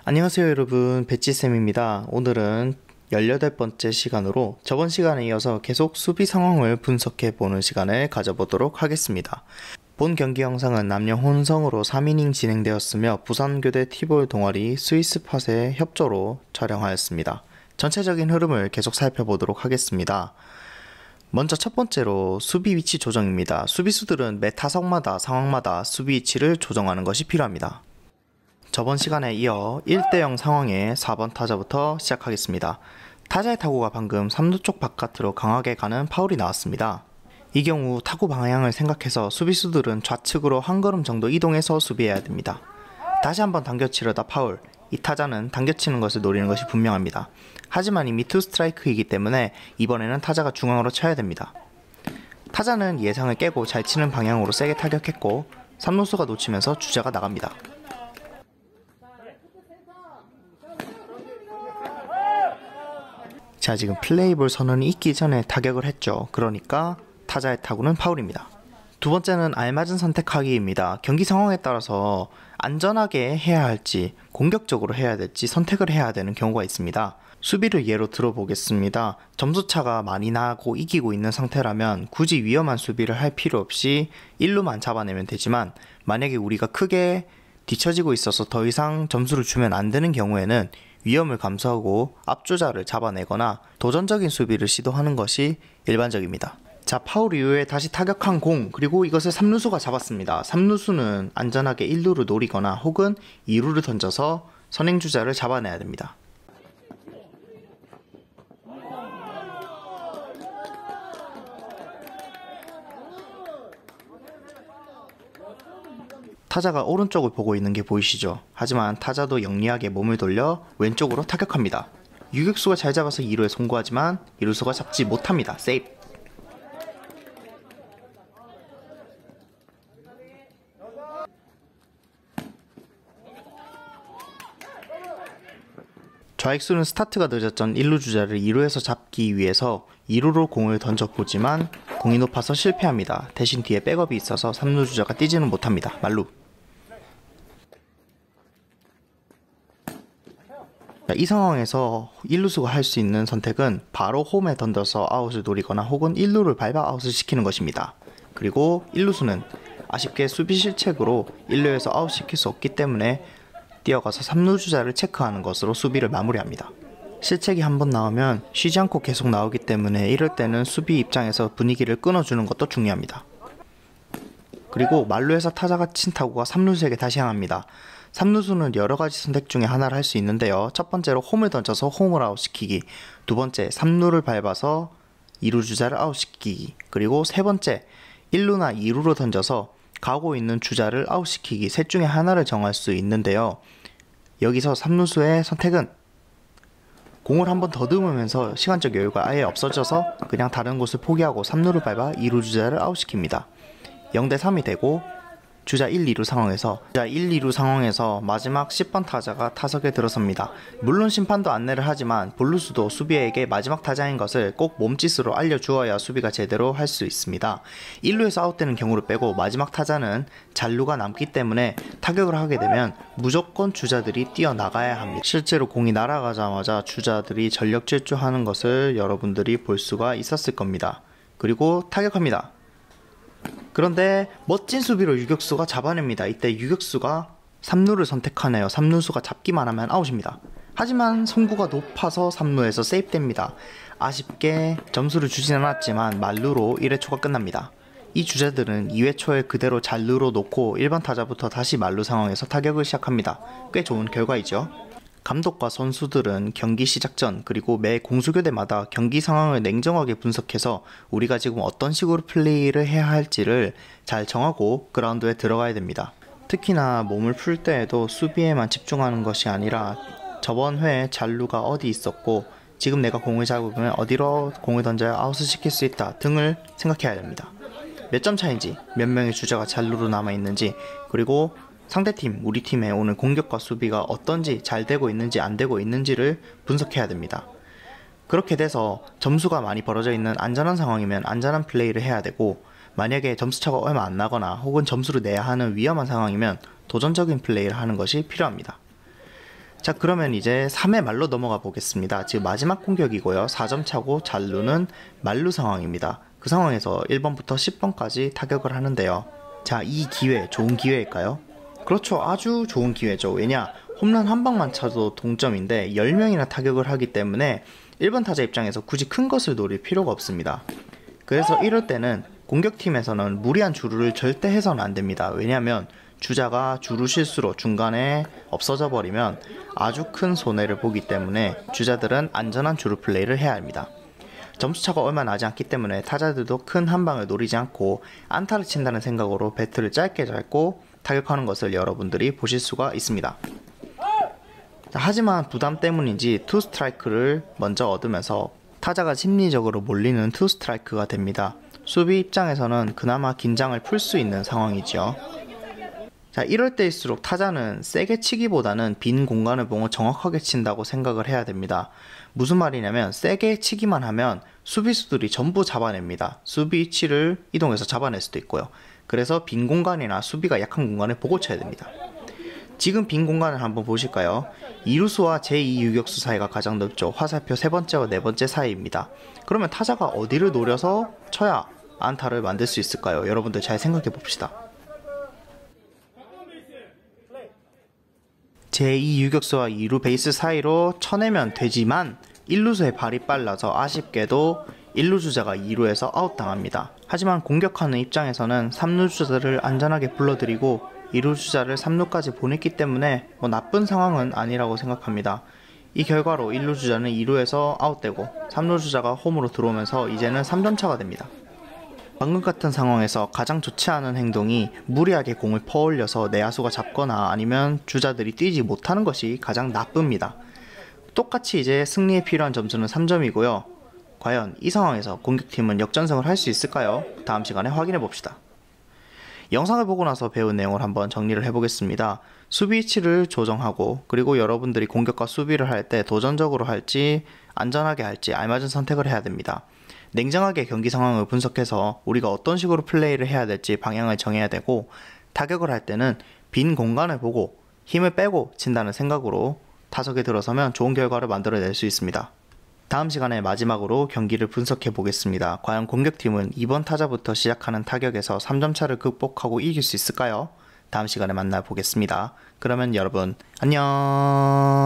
안녕하세요 여러분, 배치쌤입니다. 오늘은 18번째 시간으로 저번 시간에 이어서 계속 수비 상황을 분석해보는 시간을 가져보도록 하겠습니다. 본 경기 영상은 남녀 혼성으로 3이닝 진행되었으며 부산교대 티볼 동아리 스위스팟의 협조로 촬영하였습니다. 전체적인 흐름을 계속 살펴보도록 하겠습니다. 먼저 첫 번째로 수비 위치 조정입니다. 수비수들은 매 타석마다 상황마다 수비 위치를 조정하는 것이 필요합니다. 저번 시간에 이어 1대0 상황에 4번 타자부터 시작하겠습니다. 타자의 타구가 방금 3루 쪽 바깥으로 강하게 가는 파울이 나왔습니다. 이 경우 타구 방향을 생각해서 수비수들은 좌측으로 한 걸음 정도 이동해서 수비해야 됩니다. 다시 한번 당겨치려다 파울. 이 타자는 당겨치는 것을 노리는 것이 분명합니다. 하지만 이미 투 스트라이크이기 때문에 이번에는 타자가 중앙으로 쳐야 됩니다. 타자는 예상을 깨고 잘 치는 방향으로 세게 타격했고 3루수가 놓치면서 주자가 나갑니다. 자, 지금 플레이볼 선언이 있기 전에 타격을 했죠. 그러니까 타자의 타구는 파울입니다. 두 번째는 알맞은 선택하기입니다. 경기 상황에 따라서 안전하게 해야 할지 공격적으로 해야 될지 선택을 해야 되는 경우가 있습니다. 수비를 예로 들어보겠습니다. 점수차가 많이 나고 이기고 있는 상태라면 굳이 위험한 수비를 할 필요 없이 1루만 잡아내면 되지만, 만약에 우리가 크게 뒤처지고 있어서 더 이상 점수를 주면 안 되는 경우에는 위험을 감수하고 앞주자를 잡아내거나 도전적인 수비를 시도하는 것이 일반적입니다. 자, 파울 이후에 다시 타격한 공, 그리고 이것을 3루수가 잡았습니다. 3루수는 안전하게 1루를 노리거나 혹은 2루를 던져서 선행주자를 잡아내야 됩니다. 타자가 오른쪽을 보고 있는 게 보이시죠? 하지만 타자도 영리하게 몸을 돌려 왼쪽으로 타격합니다. 유격수가 잘 잡아서 2루에 송구하지만 2루수가 잡지 못합니다. 세이프! 좌익수는 스타트가 늦었던 1루 주자를 2루에서 잡기 위해서 2루로 공을 던져보지만 공이 높아서 실패합니다. 대신 뒤에 백업이 있어서 3루 주자가 뛰지는 못합니다. 말루. 이 상황에서 1루수가 할 수 있는 선택은 바로 홈에 던져서 아웃을 노리거나 혹은 1루를 밟아 아웃을 시키는 것입니다. 그리고 1루수는 아쉽게 수비 실책으로 1루에서 아웃시킬 수 없기 때문에 뛰어가서 3루 주자를 체크하는 것으로 수비를 마무리합니다. 실책이 한번 나오면 쉬지 않고 계속 나오기 때문에 이럴 때는 수비 입장에서 분위기를 끊어주는 것도 중요합니다. 그리고 만루에서 타자가 친 타구가 3루수에게 다시 향합니다. 3루수는 여러가지 선택 중에 하나를 할 수 있는데요. 첫 번째로 홈을 던져서 홈을 아웃시키기, 두 번째 3루를 밟아서 2루 주자를 아웃시키기, 그리고 세 번째 1루나 2루로 던져서 가고 있는 주자를 아웃시키기, 셋 중에 하나를 정할 수 있는데요. 여기서 3루수의 선택은 공을 한번 더듬으면서 시간적 여유가 아예 없어져서 그냥 다른 곳을 포기하고 3루를 밟아 2루 주자를 아웃시킵니다. 0대3이 되고 주자 1, 2루 상황에서 마지막 10번 타자가 타석에 들어섭니다. 물론 심판도 안내를 하지만 볼루수도 수비에게 마지막 타자인 것을 꼭 몸짓으로 알려주어야 수비가 제대로 할 수 있습니다. 1루에서 아웃되는 경우를 빼고 마지막 타자는 잔루가 남기 때문에 타격을 하게 되면 무조건 주자들이 뛰어나가야 합니다. 실제로 공이 날아가자마자 주자들이 전력 질주하는 것을 여러분들이 볼 수가 있었을 겁니다. 그리고 타격합니다. 그런데 멋진 수비로 유격수가 잡아냅니다. 이때 유격수가 3루를 선택하네요. 3루수가 잡기만 하면 아웃입니다. 하지만 송구가 높아서 3루에서 세이프됩니다. 아쉽게 점수를 주진 않았지만 만루로 1회 초가 끝납니다. 이 주자들은 2회 초에 그대로 잔루로 놓고 1번 타자부터 다시 만루 상황에서 타격을 시작합니다. 꽤 좋은 결과이죠. 감독과 선수들은 경기 시작 전 그리고 매 공수교대마다 경기 상황을 냉정하게 분석해서 우리가 지금 어떤 식으로 플레이를 해야 할지를 잘 정하고 그라운드에 들어가야 됩니다. 특히나 몸을 풀 때에도 수비에만 집중하는 것이 아니라 저번 회에 잔루가 어디 있었고 지금 내가 공을 잡으면 어디로 공을 던져야 아웃을 시킬 수 있다 등을 생각해야 됩니다. 몇 점 차인지, 몇 명의 주자가 잔루로 남아있는지, 그리고 상대팀, 우리 팀의 오늘 공격과 수비가 어떤지, 잘 되고 있는지 안 되고 있는지를 분석해야 됩니다. 그렇게 돼서 점수가 많이 벌어져 있는 안전한 상황이면 안전한 플레이를 해야 되고, 만약에 점수차가 얼마 안 나거나 혹은 점수를 내야 하는 위험한 상황이면 도전적인 플레이를 하는 것이 필요합니다. 자, 그러면 이제 3회 말로 넘어가 보겠습니다. 지금 마지막 공격이고요. 4점 차고 잘루는 말루 상황입니다. 그 상황에서 1번부터 10번까지 타격을 하는데요. 자, 이 기회 좋은 기회일까요? 그렇죠. 아주 좋은 기회죠. 왜냐? 홈런 한 방만 차도 동점인데 10명이나 타격을 하기 때문에 1번 타자 입장에서 굳이 큰 것을 노릴 필요가 없습니다. 그래서 이럴 때는 공격팀에서는 무리한 주루를 절대 해서는 안 됩니다. 왜냐하면 주자가 주루 실수로 중간에 없어져 버리면 아주 큰 손해를 보기 때문에 주자들은 안전한 주루 플레이를 해야 합니다. 점수차가 얼마 나지 않기 때문에 타자들도 큰 한방을 노리지 않고 안타를 친다는 생각으로 배트를 짧게 잡고 타격하는 것을 여러분들이 보실 수가 있습니다. 하지만 부담 때문인지 투 스트라이크를 먼저 얻으면서 타자가 심리적으로 몰리는 투 스트라이크가 됩니다. 수비 입장에서는 그나마 긴장을 풀 수 있는 상황이죠. 자, 이럴 때일수록 타자는 세게 치기보다는 빈 공간을 보고 정확하게 친다고 생각을 해야 됩니다. 무슨 말이냐면 세게 치기만 하면 수비수들이 전부 잡아냅니다. 수비 위치를 이동해서 잡아낼 수도 있고요. 그래서 빈 공간이나 수비가 약한 공간을 보고 쳐야 됩니다. 지금 빈 공간을 한번 보실까요? 2루수와 제2 유격수 사이가 가장 넓죠. 화살표 3번째와 4번째 사이입니다. 그러면 타자가 어디를 노려서 쳐야 안타를 만들 수 있을까요? 여러분들 잘 생각해 봅시다. 제2 유격수와 2루 베이스 사이로 쳐내면 되지만 1루수의 발이 빨라서 아쉽게도 1루 주자가 2루에서 아웃당합니다. 하지만 공격하는 입장에서는 3루 주자를 안전하게 불러들이고 2루 주자를 3루까지 보냈기 때문에 나쁜 상황은 아니라고 생각합니다. 이 결과로 1루 주자는 2루에서 아웃되고 3루 주자가 홈으로 들어오면서 이제는 3점차가 됩니다. 방금 같은 상황에서 가장 좋지 않은 행동이 무리하게 공을 퍼올려서 내야수가 잡거나 아니면 주자들이 뛰지 못하는 것이 가장 나쁩니다. 똑같이 이제 승리에 필요한 점수는 3점이고요. 과연 이 상황에서 공격팀은 역전승을 할 수 있을까요? 다음 시간에 확인해 봅시다. 영상을 보고 나서 배운 내용을 한번 정리를 해보겠습니다. 수비 위치를 조정하고 그리고 여러분들이 공격과 수비를 할 때 도전적으로 할지 안전하게 할지 알맞은 선택을 해야 됩니다. 냉정하게 경기 상황을 분석해서 우리가 어떤 식으로 플레이를 해야 될지 방향을 정해야 되고 타격을 할 때는 빈 공간을 보고 힘을 빼고 친다는 생각으로 타석에 들어서면 좋은 결과를 만들어낼 수 있습니다. 다음 시간에 마지막으로 경기를 분석해 보겠습니다. 과연 공격팀은 2번 타자부터 시작하는 타격에서 3점차를 극복하고 이길 수 있을까요? 다음 시간에 만나보겠습니다. 그러면 여러분 안녕.